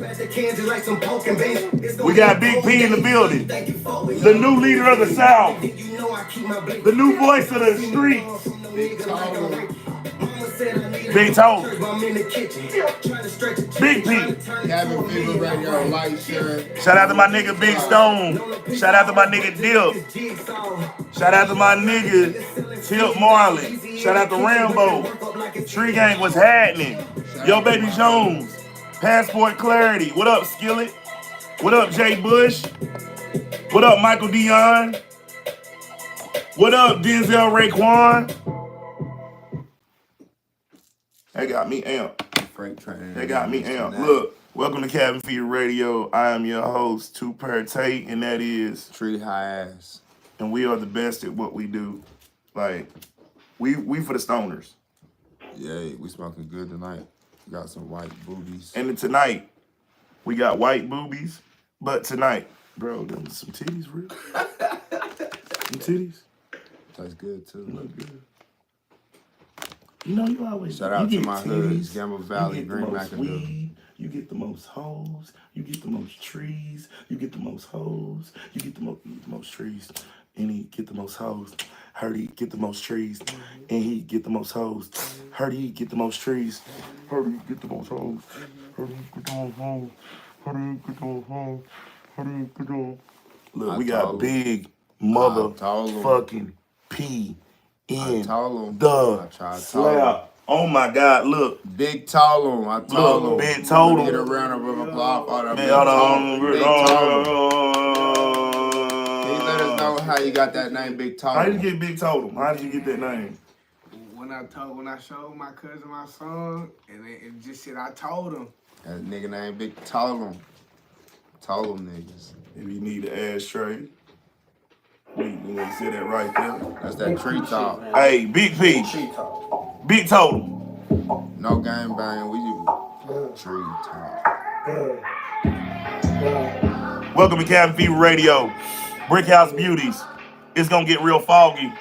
We got Big P in the building. The new leader of the South. The new voice of the streets. Big Toe. Big P. Cabin Fever Radio, like, share. Shout out to my nigga Big Stone. Shout out to my nigga Dip. Shout out to my nigga Tip Marley. Shout out to Rambo. Tree Gang was happening. Yo, Baby Jones. Passport Clarity. What up, Skillet? What up, Jay Bush? What up, Michael Dion? What up, Denzel Raekwon? They got me amped. They got me amped. Look, welcome to Cabin Fever Radio. I am your host, Two-Pair Tate, and that is Tree High Ass. And we are the best at what we do. Like, we for the stoners. Yeah, we smoking good tonight. We got some white boobies. And then tonight, we got white boobies. But tonight, bro, them some titties, real. Some titties. Tastes good too. Look good. You know, you always shout out to my titties, hoods, Gamma Valley, Green McAdoo. You get the most hoes. You get the most trees. You get the most hoes. You get the most trees. And he get the most hoes. Heard he get the most trees. And he get the most hoes. Heard he get the most trees. Heard he get the most hoes. Heard he get the most hoes. Heard he get the most hoes. Heard he get the most. Look, we got big motherfucking P in the slap. Oh my God, look. Big Tallum. I told him. Big Totem. Get a round of applause for that. Big Totem. Can you let us know how you got that name, Big Totem? How did you get Big Totem? How did you get that name? When I showed my cousin my song, and it just said I told him. That nigga named Big Tallum. Told them niggas. If you need an ashtray. You want to say that right there? That's that tree talk. Hey, Big P. Big Totem. No game bang. We do tree talk. Welcome to Cabin Fever Radio. Brick House Beauties. It's gonna get real foggy.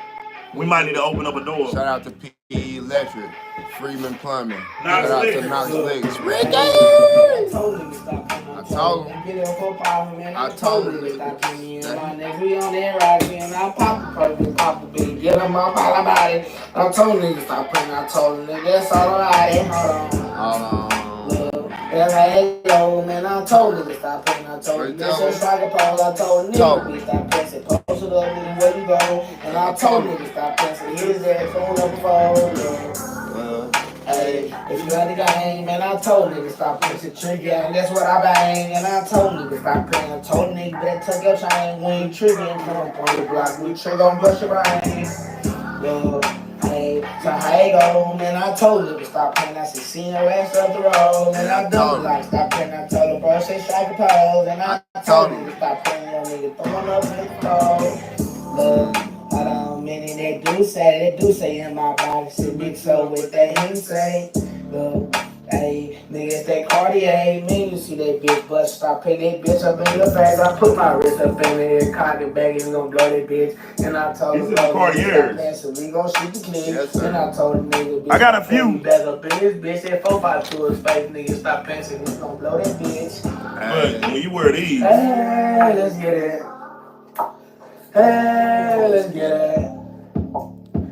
We might need to open up a door. Shout out to PE Electric, Freeman Plumbing. Knox Shout out Licks. to Knox Licks. Ricky! I told him to stop. I told him. Get up for power, man. I I told told him him to to stop putting me in my neck. We on that ride again. I pop the beat. Get him up all about it. I told him to stop playing. I told him that that's all right. Hold on. That's how it go, man. I told him to stop playing. I told him that's a striker pose. I told him to stop pressing. Post it up and where you go. And I told him to stop pressing. His ass on the phone. Hey, if you had the game, man, I told niggas stop pushing trigger, and that's what I bang. And I told niggas stop playing. I told niggas better tuck your chain when you trigger and come up on the block. We trigger on brush your brain. Yo, hey, so how it go, man? I told niggas stop playing. I said, see your ass up the road, and I don't like stop playing. I told the bro, say strike a pose, and I told niggas stop playing. Yo, nigga throwing up in the cold. Look. Many they do say in my body, sit big so with that insane. Look, hey, niggas that Cartier, man, you see that bitch bust, stop pay that bitch up in your face. I put my wrist up in the cock it back and gonna blow that bitch. And I told him, so we gon' shoot the clip. Yes, and I told him, nigga, bitch, I got a few. Back up in this bitch, that 4-5 to his face, nigga, stop passing, we gon' blow that bitch. But when you wear these. Hey, let's get it. Hey, let's get it.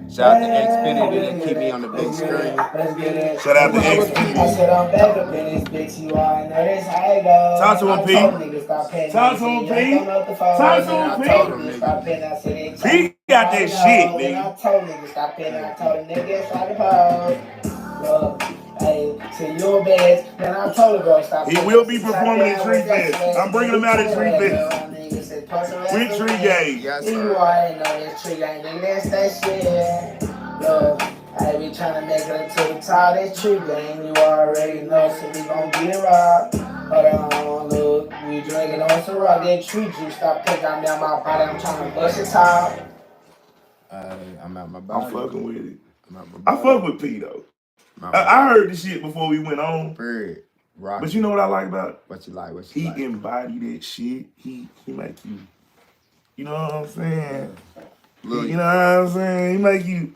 Shout out to Xfinity that keep me on the big screen. Let's get it. Shout out to Xfinity. I said I'm back up in this bitch, you already know that's how it goes. Talk to him, P. Talk to him, P. Talk to him, P. P got that shit, nigga. I told niggas stop paying. I told the niggas try to pose. Look, hey, to your beds. Then I told the girl stop paying. He will be performing at Tree Fest. I'm bringing him out at Tree Fest. With Tree Gang. Yes, You sir. already know this Tree Gang, nigga, that's that shit. Look, I be tryna make it to the top, this Tree Gang, you already know, so we gon' get it right. Hold on, look, we drinking on some rock, that tree juice, stop picking down my body, I'm tryna bust it top. I'm at my body. I'm fucking with it. I'm at my I body. fuck with P though. I heard the shit before we went on. Period. Rock. But you know what I like about it? What you like? What He you like? embodied that shit. He make you. You know what I'm saying? Look, You know what I'm saying? He make you.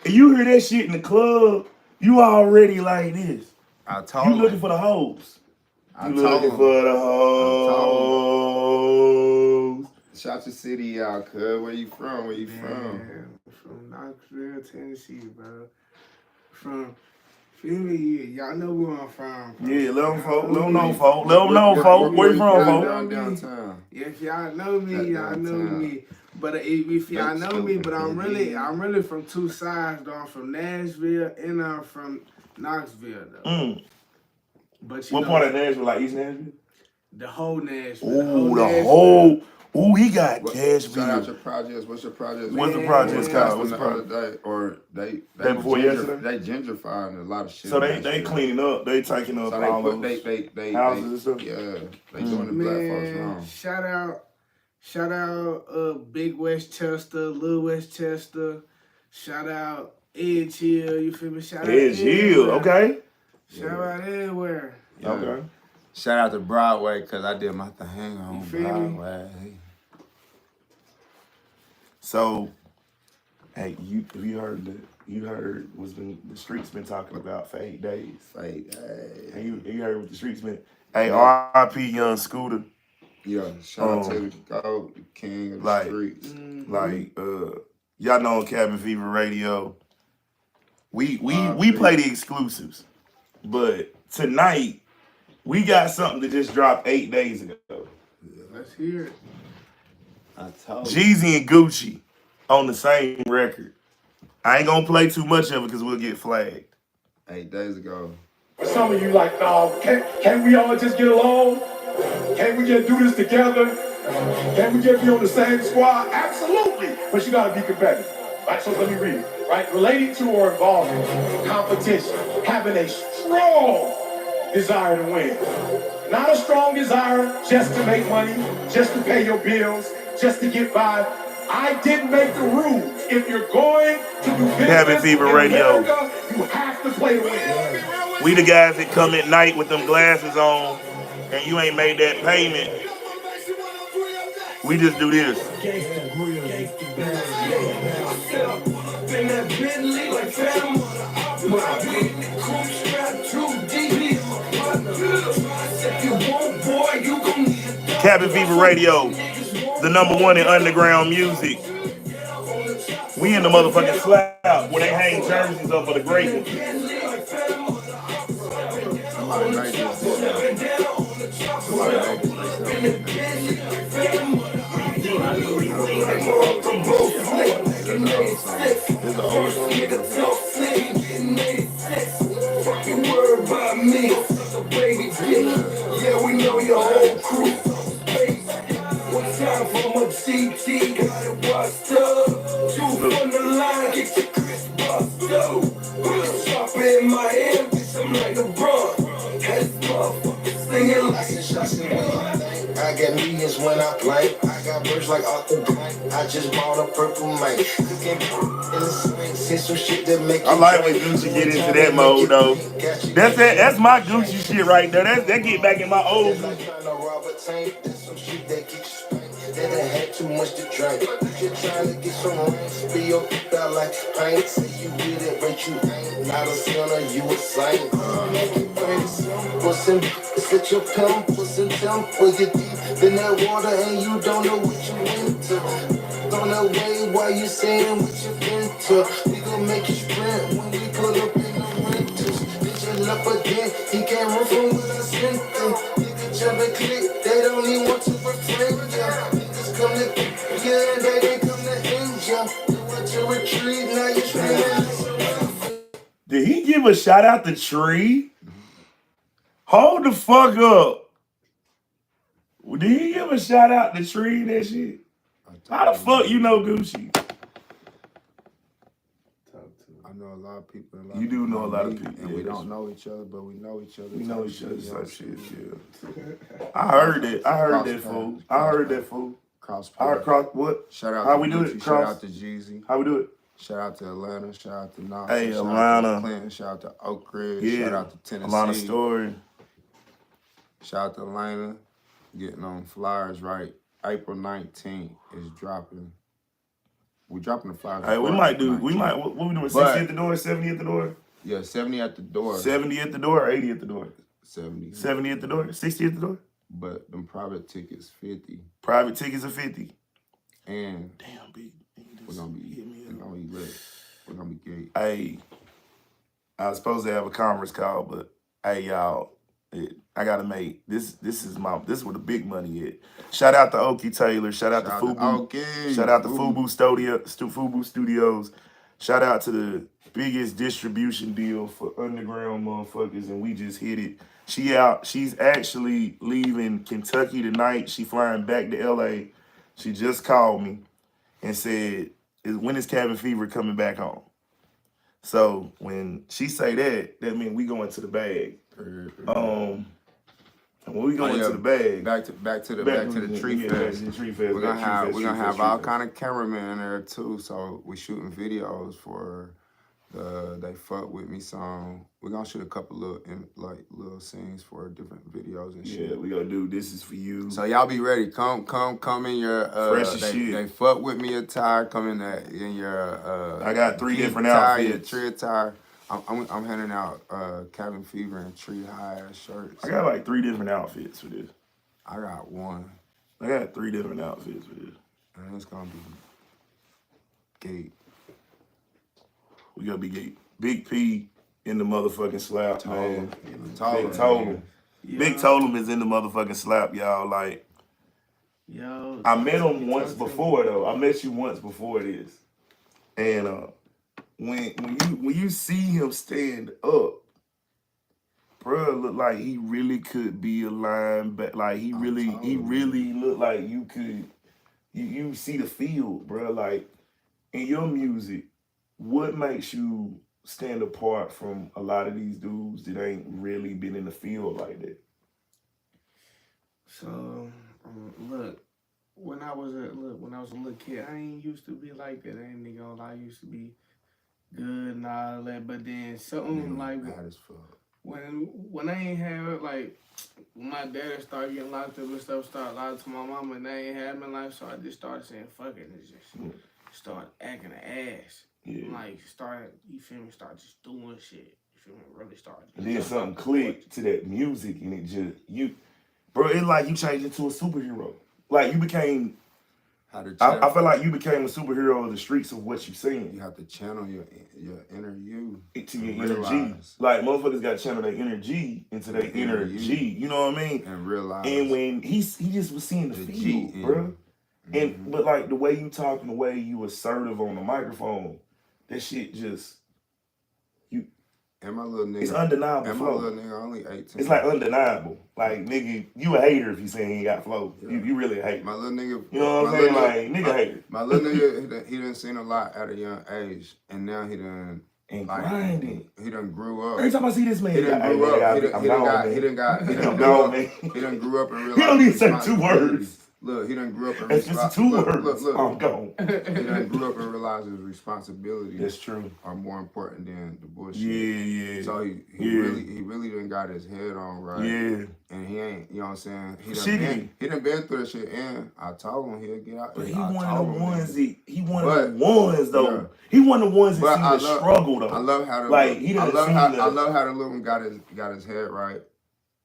And you hear that shit in the club, you already like this. I told You him. looking for the hoes. I You told looking him. for the I hoes. Shout your city out, cuz. Where you from? Where you from? Man, from Knoxville, Tennessee, bro. From Philly, y'all know where I'm from. Bro. Yeah, let them folk. Let them me. know, folk. Let them know, folk. Where you from, Y'all folk? know me. Downtown. If y'all know me, y'all know Downtown. me. But if y'all know me, but I'm Stupid. really from two sides though. I'm from Nashville and I'm from Knoxville though. But you What know, part of Nashville? Like East Nashville? the whole Nashville. Ooh, the Nashville. whole. Ooh, he got Shout out Cashville. your projects. What's your projects? What's the Man. projects We called? passed What's them the the project? other day, or they Day before yesterday? They gentrifying a lot of shit. So in they Nashville. cleaning up. They taking up So they all put those they houses and stuff. Yeah, they doing the black folks Man, wrong. shout out Big Westchester, Little Westchester. Shout out Edge Hill, you feel me? Shout out Edge Hill, everywhere. okay. Shout out everywhere. Yeah. Okay. Shout out to Broadway because I did my thing on You feel me? Broadway. So, hey, you heard what's been the streets been talking about for 8 days. Like, And you heard what the streets been. Hey, R.I.P. Young Scooter. yeah, shout out to the GOAT, the king of the like, streets. Like, y'all know on Cabin Fever Radio, we R.I.P. play the exclusives. But tonight, we got something that just dropped 8 days ago. Let's hear it. I told you. Jeezy and Gucci on the same record. I ain't gonna play too much of it because we'll get flagged. 8 days ago. Some of you like, no, can't we all just get along? Can't we just do this together? Can't we just be on the same squad? Absolutely, but you gotta be competitive. Right, so let me read it. Right, relating to or involving competition, having a strong desire to win. Not a strong desire just to make money, just to pay your bills, just to get by. I didn't make the rules. If you're going to do business Cabin Fever in Radio. America, you have to play to win. We the guys that come at night with them glasses on and you ain't made that payment. We just do this. Cabin Fever Radio, the #1 in underground music. We in the motherfucking slap where they hang jerseys up for the great ones. Somebody make There's an old song. Fucking word by me, baby. Yeah, we know your whole crew. One time for my GT, got it washed up. Two from the line, get your crisp bust up. Chopper in my hand, bitch, I'm like LeBron. Had this motherfucker singing like a shot. I got millions when I play. I got birds like Arthur Blank. I just bought a purple mic. Cooking in the swing. See some shit that make I like when Gucci get into that mode though. That's it. That's my Gucci shit right there. That get back in my old. They done had too much to drink. Just trying to get some rain. Spill your out like paint. Say you did it, but you ain't. Not a sinner, you a saint. Pussing, set your pimp, pussing temple. You deep in that water and you don't know what you into. On that way while you saying what you into. We gon' make you sprint when we pull up in the rentals. Bitch, you left again. He can't run from what I sent them. Nigga jump and click. They don't even want to reflect ya. Come to yeah, they didn't come to end ya. You want to retreat, now you screaming. Did he give a shout out to Tree? Hold the fuck up. Did he give a shout out to Tree and that shit? How the fuck you know Gucci? I know a lot of people. You do know a lot of me, people, and yeah, we that's- don't know each other, but we know each other. We know type each other, you know, type shit, yeah. I heard it. I heard that fool. I heard that fool. Cross. I heard cross what? Shout out How to we do Gucci, it? Shout Cross. out to Jeezy. How we do it? Shout out to Atlanta. Shout out to Knox. Hey, shout Atlanta. out to Clinton. Shout out to Oak Ridge. Yeah. Shout out to Tennessee. A lot of story. Shout out to Atlanta. Getting on flyers right. April 19th is dropping. We dropping the flyers. Hey, we before might April do. We 19th. might. What we doing? 60 But- at the door. 70 at the door. Yeah, 70 at the door. 70 at the door. Or 80 at the door. 70. 70 at the door, 60 at the door. But them private tickets 50. Private tickets are 50. And Damn, big. we're gonna be lit. We're gonna be great. Hey, I was supposed to have a conference call, but hey, y'all, I gotta make this. This is where the big money is. Shout out to Okie Taylor. Shout out to Fubu. Okay. Shout out to Fubu Studios. Shout out to the biggest distribution deal for underground motherfuckers, and we just hit it. She's actually leaving Kentucky tonight. She flying back to LA. She just called me and said, when is Cabin Fever coming back on? So when she say that means we going to the bag. And when we go into the bag, back to the Tree Fest. We're gonna have all kind of cameramen in there too. So we shooting videos for the They Fuck With Me song. We're gonna shoot a couple little scenes for different videos and shit. Yeah, we gonna do This Is For You. So y'all be ready. Come in your Fresh as shit. They Fuck With Me attire. Come in your I got 3 different attire, your outfits. tree attire. I'm handing out Cabin Fever and Tree High shirts. I got like 3 different outfits for this. I got one. I got 3 different outfits for this. And it's gonna be gate. We gonna be Big P in the motherfucking slap, man. Big Totem. Totem. Big Totem is in the motherfucking slap, y'all. Like, Yo, I met him once before though. I met you once before this, and when you see him stand up, bruh, look like he really could be a linebacker. Like he really look like you could. You see the field, bruh. Like in your music, what makes you stand apart from a lot of these dudes that ain't really been in the field like that? So, look, when I was a little kid, I ain't used to be like that. I ain't gonna lie, I used to be good and all that. But then something like Bad as fuck. when I ain't have like when my dad started getting locked up and stuff, started lying to my mama, and they ain't had me in life, so I just started saying fuck it and just started acting an ass. Yeah. Like started just doing shit. You feel me? Really started. And then something clicked to that music, and it just bro. It's like you changed into a superhero. Like you became. I feel like you became a superhero of the streets of what you seen. You have to channel your inner you To your energy. Like motherfuckers got to channel their energy into their inner G. You know what I mean? And realize. And when he just was seeing the field, bro. And but like the way you talk and the way you assertive on the microphone, that shit just And my little nigga. It's undeniable And my flow. little nigga only 18. It's like undeniable. Like nigga, you a hater if you say he ain't got flow. Yeah. You really a hater. My little nigga. You know what I'm saying? Like nigga hater. My little nigga, he done seen a lot at a young age, and now he done And like grinding. he done grew up. Every time I see this man, He done grew up. He done grew up and realized. He don't even say 2 words. Look, he done grew up and It's just 2 words. Look. I'm gone. He done grew up and realized his responsibilities That's true. are more important than the bullshit. Yeah. So he really done got his head on right. Yeah. And he ain't, you know what I'm saying? He Shitty. done been through that shit, and I told him he'll get out. But he I one told of the him ones that. that he one of the ones though. Yeah. He one of the ones that But seen I the love- struggle though. I love how the Like, he done seen I the- love how the little one got his head right.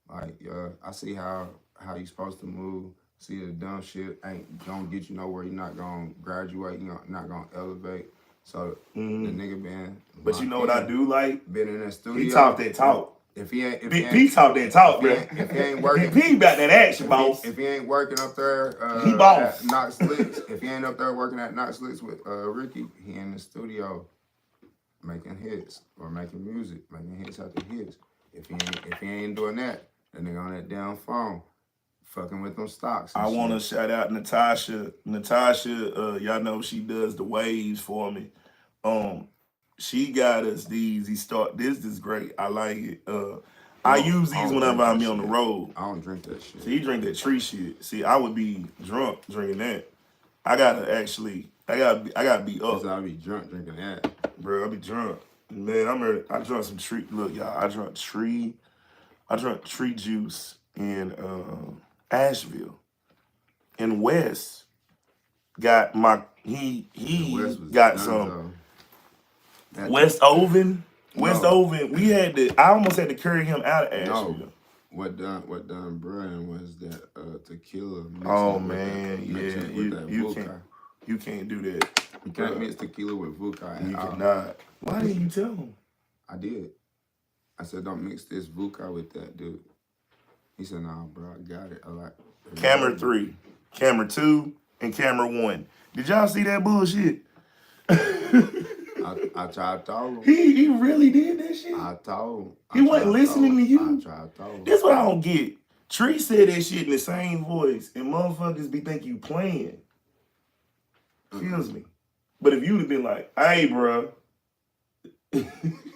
Like, I see how you supposed to move. See the dumb shit ain't gonna get you nowhere. You're not gonna graduate. You're not gonna elevate. So the nigga been. But you know what I do like? Been in the studio. He talk that talk. If he ain't, Big P talk that talk, bro. if he ain't working, Big P about that action, boss. If he ain't working up there, He boss. at Knox Licks, if he ain't up there working at Knox Licks with Ricky, he in the studio making hits or making music, making hits after hits. If he ain't doing that, then nigga on that damn phone, fucking with them stocks. I want to shout out Natasha. Natasha, y'all know she does the waves for me. She got us these. This is great. I like it. I use these whenever I'm on the road. I don't drink that shit. See, you drink that tree shit. See, I would be drunk drinking that. I gotta be up, Cause I be drunk drinking that. bro. I be drunk. Man, I drunk some tree. Look, y'all, I drunk tree juice in Asheville. And Wes got he West was got done, some though. That- West Oven. No. I almost had to carry him out of Asheville. No. What done Brian was that tequila. Oh man, Vodka. you can't do that. You can't mix tequila with vodka. You cannot. Why didn't you tell him? I did. I said, don't mix this vodka with that, dude. He said, nah, bro, I got it. I like Camera 3, camera 2, and camera 1. Did y'all see that bullshit? I tried to tell him. He really did that shit. I told him. He wasn't listening to you. I tried to tell him. That's what I don't get. Tree said that shit in the same voice, and motherfuckers be think you playing. Feels me. But if you'd have been like, hey, bro.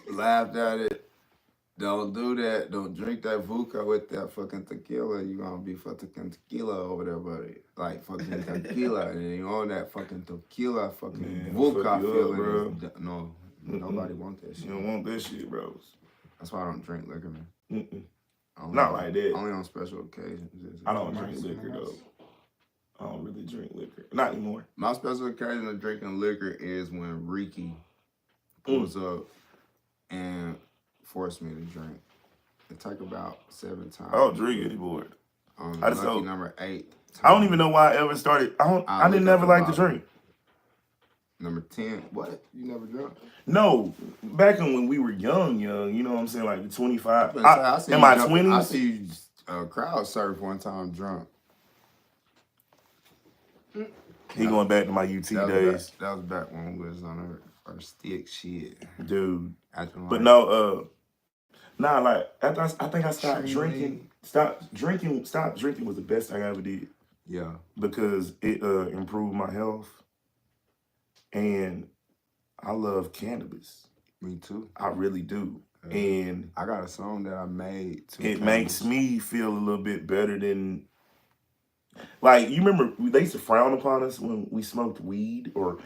Laughed at it. Don't do that. Don't drink that vodka with that fucking tequila. You gonna be fucking tequila over there, buddy. Like fucking tequila. And you on that fucking tequila, fucking vodka feeling. Bro. No, nobody want that shit. You don't want that shit, bro. That's why I don't drink liquor, man. Not like that. Only on special occasions. I don't drink liquor, though. I don't really drink liquor. Not anymore. My special occasion of drinking liquor is when Ricky pulls up and force me to drink. It took about 7 times. I don't drink anymore. On I just lucky don't- number 8. I don't even know why I ever started. I didn't never like to drink. Number 10. What? You never drunk? No, back when we were young, you know what I'm saying, like 25. I see In you my jump- 20s. I see you crowd surf one time drunk. He going back to my UT days. That was back when we was on our stick shit. Dude. Acting But like- no, like after I think I stopped drinking. Stop drinking was the best thing I ever did. Yeah. Because it improved my health. And I love cannabis. Me too. I really do. And I got a song that I made too. it makes me feel a little bit better than, like, you remember they used to frown upon us when we smoked weed or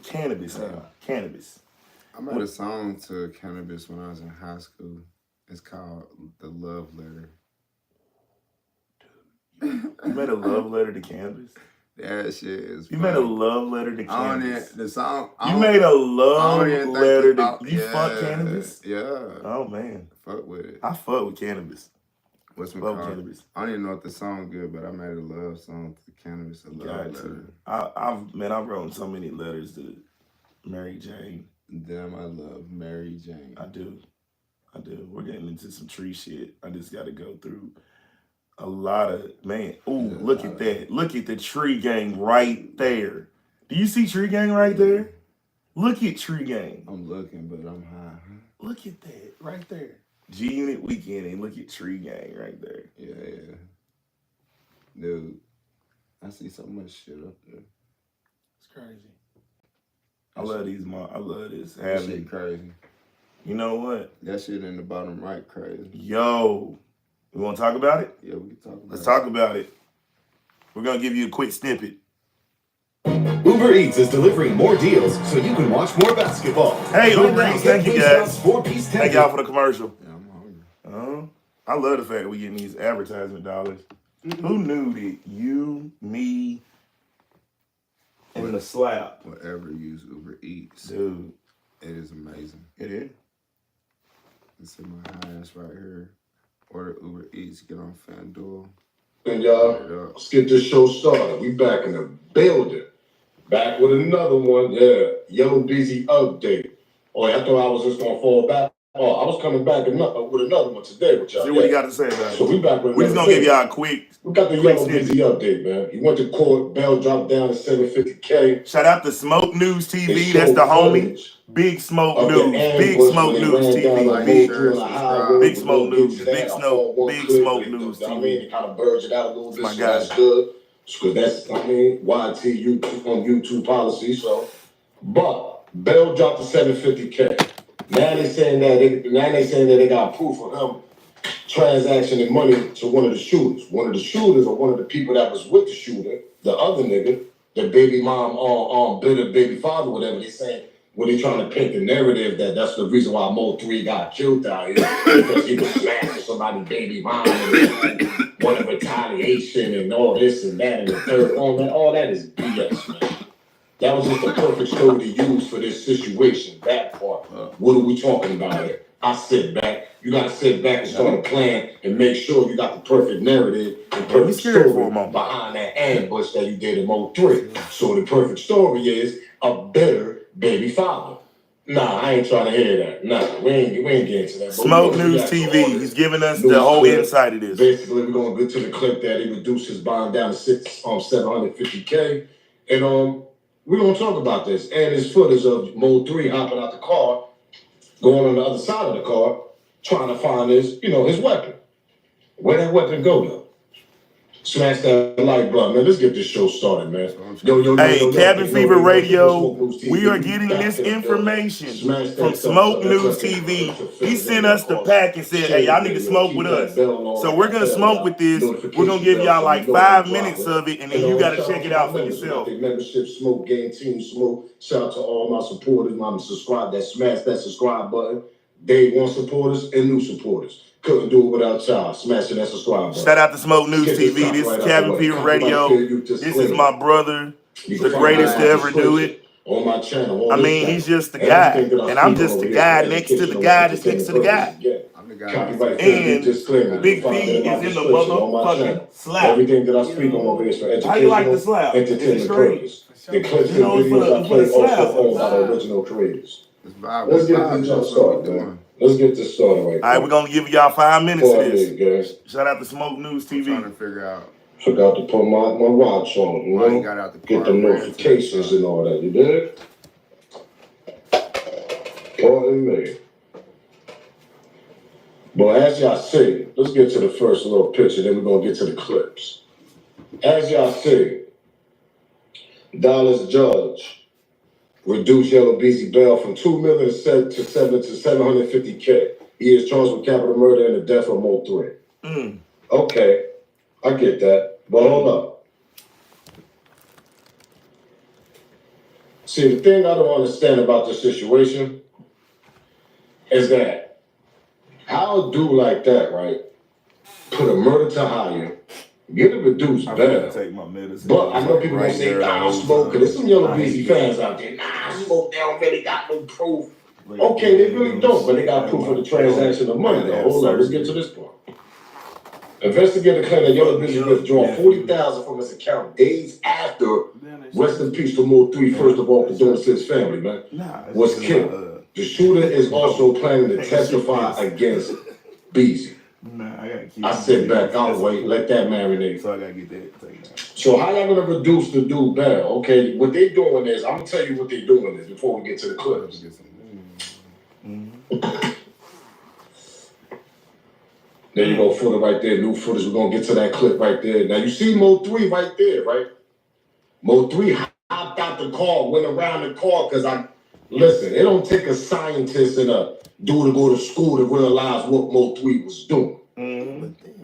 cannabis now. Cannabis. I made a song to cannabis when I was in high school. It's called The Love Letter. You made a love letter to cannabis? That shit is You funny. made a love letter to I don't cannabis? even, the song. I You don't- made a I love don't even think letter that- to... You fuck cannabis? Yeah. Oh, man. Fuck with it. I fuck with cannabis. What's my Fuck called? cannabis. I don't even know if the song good, but I made a love song to cannabis. A love Got letter. to. I've written so many letters to Mary Jane. Damn, I love Mary Jane. I do. We're getting into some tree shit. I just got to go through a lot of, man. Ooh, look at that. Look at the Tree Gang right there. Do you see Tree Gang right there? Look at Tree Gang. I'm looking, but I'm high. Look at that right there. G-Unit Weekend and look at Tree Gang right there. Yeah. Dude, I see so much shit up there. It's crazy. I love this. That Having shit crazy. You know what? That shit in the bottom right crazy. Yo, we want to talk about it? Yeah, we can talk about Let's it. talk about it. We're going to give you a quick snippet. Uber Eats is delivering more deals so you can watch more basketball. Hey, Right Uber now, Eats, get thank you, Wingstop's guys. 4-piece Thank tender. y'all for the commercial. Yeah, I'm hungry. I love the fact that we're getting these advertisement dollars. Who knew that you, me, and the slap? Whatever use Uber Eats. Dude, It is amazing. it is. It's in my highest right here. Order Uber Eats, get on FanDuel. And y'all, let's get this show started. We back in the building. Back with another one. Yeah. Yo Busy update. Oh, I thought I was just gonna fall back. Oh, I was coming back with another one today with y'all. See what you got to say about So it. we back with We're just going to give y'all a quick. We got the quick Yo snippet. Busy update, man. He went to court, bail dropped down to $750K. Shout out to Smoke News They TV. showed That's the homie. footage Big Smoke of the News. Big ambush Smoke when they News ran down TV. like Big, Moultrie on the highway. Big We'll Smoke get News. to that. Big I Smoke. saw one Big clip Smoke where News I mean, TV. it kind of birds it out a little bit. My So guy. that's good. Because that's, I mean, YT on YouTube policy. So, but bail dropped to $750K. Now they saying that they got proof of him transactioning money to one of the shooters. One of the shooters or one of the people that was with the shooter, the other nigga, the baby mom, bitter baby father, whatever they saying. When they trying to paint the narrative that that's the reason why Mo 3 got killed out here because he was smashing somebody's baby mom and one of retaliation and all this and that and the third. All that is BS, man. That was just the perfect story to use for this situation. That part. What are we talking about here? I sit back. You gotta sit back and start a plan and make sure you got the perfect narrative and perfect scared for a story moment. behind that ambush that you did in Mode 3. So the perfect story is a better baby father. Nah, I ain't trying to hear that. Nah, we ain't getting to that. Smoke News TV. He's giving us the whole insight of this. Basically, we're gonna get to the clip that he reduced his bond down to $750K, and we're gonna talk about this and his footage of Mode 3 hopping out the car, going on the other side of the car, trying to find his weapon. Where that weapon go though? Smash that like button, man. Let's get this show started, man. Hey, Cabin Fever Radio, we are getting this information from Smoke News TV. He sent us the pack and said, hey, y'all need to smoke with us. So we're going to smoke with this. We're going to give y'all like 5 minutes of it, and then you got to check it out for yourself. Membership Smoke, Game Team Smoke. Shout out to all my supporters, mama, subscribe, smash that subscribe button. Day one supporters and new supporters. Couldn't do it without y'all. Smashing that subscribe button. Shout out to Smoke News TV. This is Cabin Fever Radio. This is my brother, the greatest to ever do it. On my channel. I mean, he's just the guy. And I'm just the guy next to the guy that's next to the guy. And Big P is in the motherfucking slap. Everything that I speak on over here is for education. How you like the slap? Entertainment purpose. The clips and videos I play also owned by the original creators. Let's get this jump started, man. Let's get this started right now. All right, we're going to give y'all 5 minutes of this. Shout out to Smoke News TV. Trying to figure out. Forgot to put my watch on, you Why know? he got out the Get car, the man. notifications and all that, you did? Pardon me. But as y'all see, let's get to the first little picture, then we're going to get to the clips. As y'all see, Dallas judge reduced Yellow Beezy bail from $2 million to $750K. He is charged with capital murder and the death of Mo 3. Okay, I get that, but hold up. See, the thing I don't understand about this situation is that how a dude like that, right, put a murder to hire, get a reduced bail. Take my medicine. But I know people gonna say, nah, Smoke, because there's some Yellow Beezy fans out there. Nah, Smoke, they don't really got no proof. Okay, they really don't, but they got proof of the transaction of money. Though. Hold on, let's get to this part. Investigator claimed that Yellow Beezy withdrawn $40,000 from his account days after rest in peace to Mo 3, first of all, condolences to his family, man, was killed. The shooter is also planning to testify against Beezy. I sit back, I'll wait, let that marinate. So I gotta get that. So how y'all gonna reduce the dude bail? Okay, what they doing is, I'm gonna tell you what they doing is before we get to the clips. There you go, footage right there, new footage. We're gonna get to that clip right there. Now you see Mo 3 right there, right? Mo 3 hopped out the car, went around the car, because listen, it don't take a scientist and a dude to go to school to realize what Mo 3 was doing.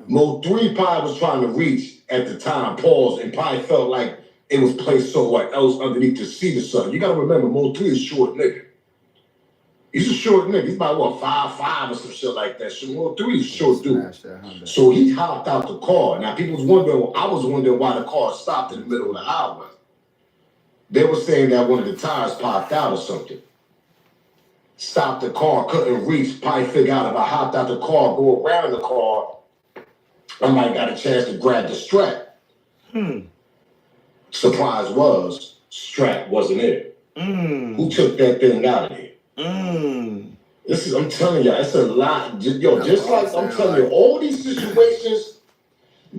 Mo 3 probably was trying to reach at the time, pause, and probably felt like it was placed somewhere else underneath to see the sun. You gotta remember, Mo 3 is short nigga. He's a short nigga. He's about, what, 5'5" or some shit like that. So Mo 3 is a short dude. So he hopped out the car. Now, people was wondering, I was wondering why the car stopped in the middle of the highway. They were saying that one of the tires popped out or something. Stopped the car, couldn't reach, probably figure out if I hopped out the car, go around the car, I might got a chance to grab the strap. Surprise was, strap wasn't it. Who took that thing out of there? This is, I'm telling y'all, it's a lot. Yo, just like I'm telling you, all these situations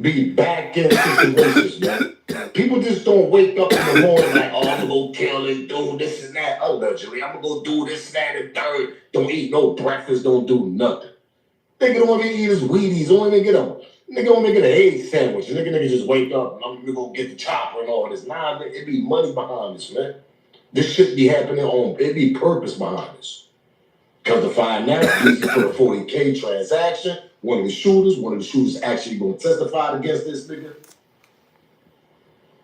be back end situations, man. People just don't wake up in the morning like, oh, I'm gonna go kill this dude, this and that. Allegedly, I'm gonna go do this, that, and third. Don't eat no breakfast, don't do nothing. Nigga don't even eat his Wheaties, don't even get an egg sandwich. Nigga just wake up and I'm gonna go get the chopper and all this. Nah, it be money behind this, man. This shit be happening it be purpose behind this. Come to find out, Beezy put a $40K transaction. One of the shooters actually gonna testify against this nigga.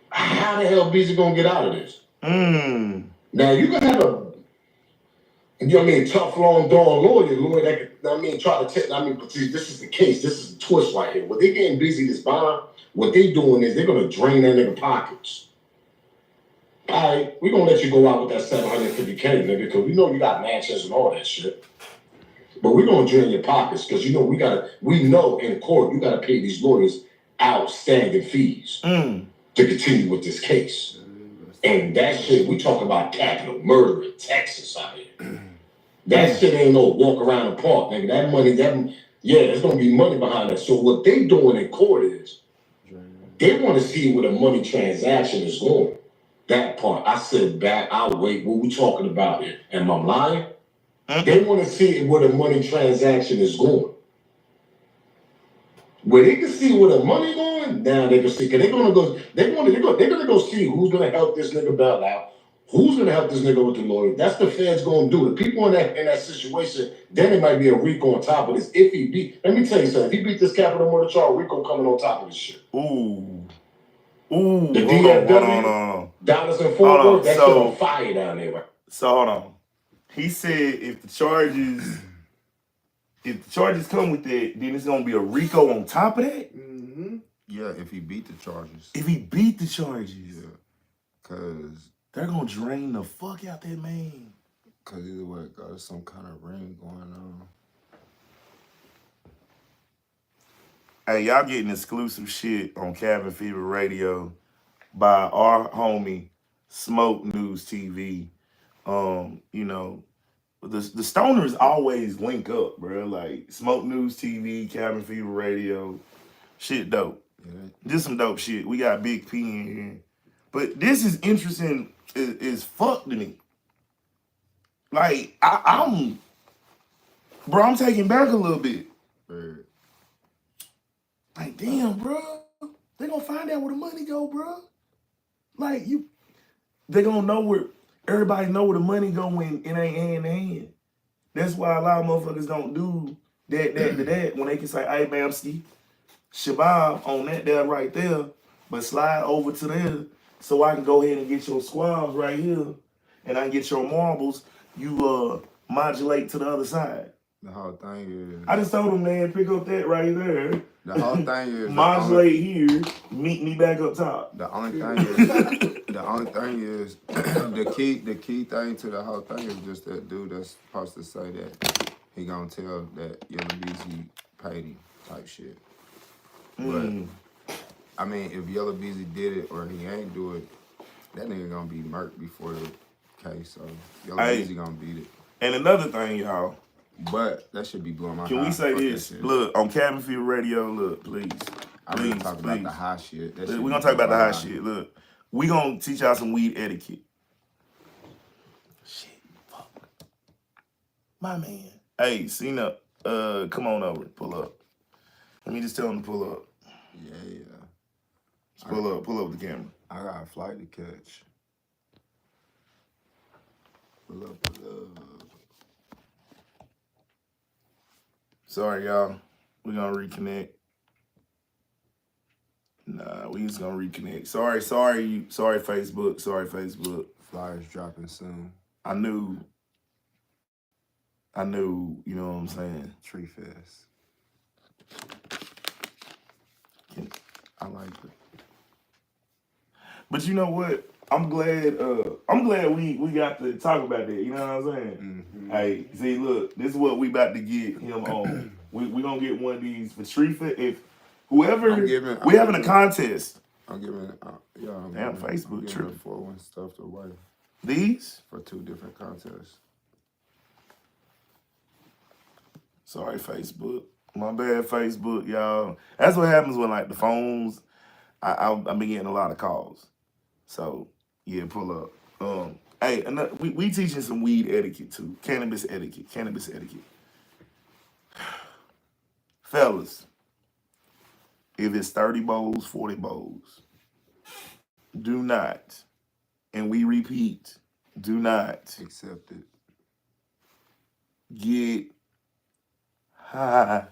How the hell Beezy gonna get out of this? Now you gonna have tough, long, dawn lawyer that could, try to take, but see, this is the case. This is the twist right here. When they getting Beezy this bond, what they doing is they're gonna drain that nigga pockets. All right, we're gonna let you go out with that $750K, nigga, because we know you got mansions and all that shit. But we're gonna drain your pockets because you know we know in court you gotta pay these lawyers outstanding fees to continue with this case. And that shit, we talk about capital murder in Texas out here. That shit ain't no walk around the park, nigga. That money, there's gonna be money behind that. So what they doing in court is they want to see where the money transaction is going. That part, I said back, I'll wait. What we talking about here? Am I lying? They want to see where the money transaction is going. Where they can see where the money going, now they can see. Cause they're gonna go see who's gonna help this nigga bail out, who's gonna help this nigga with the lawyer. That's the feds gonna do. The people in that situation, then it might be a RICO on top of this. If he beat, let me tell you something. If he beat this capital murder charge, RICO coming on top of this shit. Ooh. The DFW, Dallas and Fort Worth, that shit on fire down there, right? So hold on. He said if the charges come with that, then it's gonna be a RICO on top of that? Yeah, if he beat the charges. If he beat the charges. Yeah. Cause they're gonna drain the fuck out that man. Cause either way it goes, some kind of ring going on. Hey, y'all getting exclusive shit on Cabin Fever Radio by our homie Smoke News TV. You know, the stoners always link up, bro. Like Smoke News TV, Cabin Fever Radio, shit dope. Yeah. This some dope shit. We got Big P in here, but this is interesting as fuck to me. Like I'm taking back a little bit. Like, damn, bro. They gonna find out where the money go, bro. Like, they gonna know where, everybody know where the money go when it ain't hand to hand. That's why a lot of motherfuckers don't do that when they can say, hey, Bamski, Shabab on that right there, but slide over to there so I can go ahead and get your squabs right here and I can get your marbles. You modulate to the other side. The whole thing is... I just told them, man, pick up that right there. The whole thing is... modulate here, meet me back up top. The only thing is... the key thing to the whole thing is just that dude that's supposed to say that he gonna tell that Yellow Beezy paid him type shit. But, I mean, if Yellow Beezy did it or he ain't do it, that nigga gonna be murked before the case, so Yellow Beezy gonna beat it. And another thing, y'all. But that should be blowing my Can we say this? Look, on Cabin Fever Radio, look, please. I'm gonna talk about the high shit. We're gonna talk about the high shit. Look, we gonna teach y'all some weed etiquette. Shit, fuck. My man. Hey, Cena, come on over. Pull up. Let me just tell him to pull up. Yeah. Just pull up the camera. I got a flight to catch. Pull up. Sorry, y'all. We're gonna reconnect. Nah, we just gonna reconnect. Sorry, Facebook. Sorry, Facebook. Flyers dropping soon. I knew, you know what I'm saying? Tree Fest. I like it. But you know what? I'm glad we got to talk about that. You know what I'm saying? Mm-hmm. Hey, see, look, this is what we about to get him on. we gonna get one of these for Sharifa. If whoever we having a contest. I'm giving damn Facebook true. 4-1 stuff away. These for 2 different contests. Sorry, Facebook. My bad, Facebook, y'all. That's what happens when like the phones. I've been getting a lot of calls. So yeah, pull up. Hey, we teaching some weed etiquette too. Cannabis etiquette. Fellas, if it's 30 bowls, 40 bowls, do not, and we repeat, do not accept it. Get high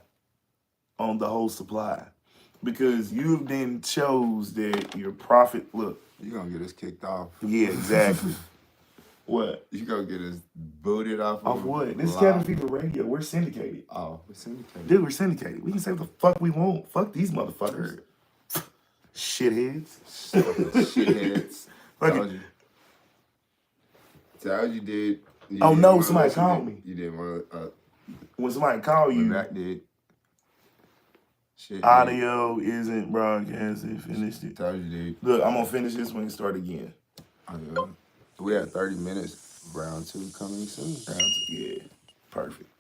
on the whole supply. Because you've then chose that your profit, look. You're going to get us kicked off. Yeah, exactly. What? You going to get us booted off of what? This is Cabin Fever Radio. We're syndicated. Oh, we're syndicated. Dude, we're syndicated. We can say what the fuck we want. Fuck these motherfuckers. Shitheads. Shitheads. Told you did. Oh no, somebody called me. You didn't want to. when somebody call you, That did. Shit, audio isn't broadcasted. Finished it. Told you, dude. Look, I'm gonna finish this one and start again. We had 30 minutes. Round 2 coming soon. Yeah, perfect.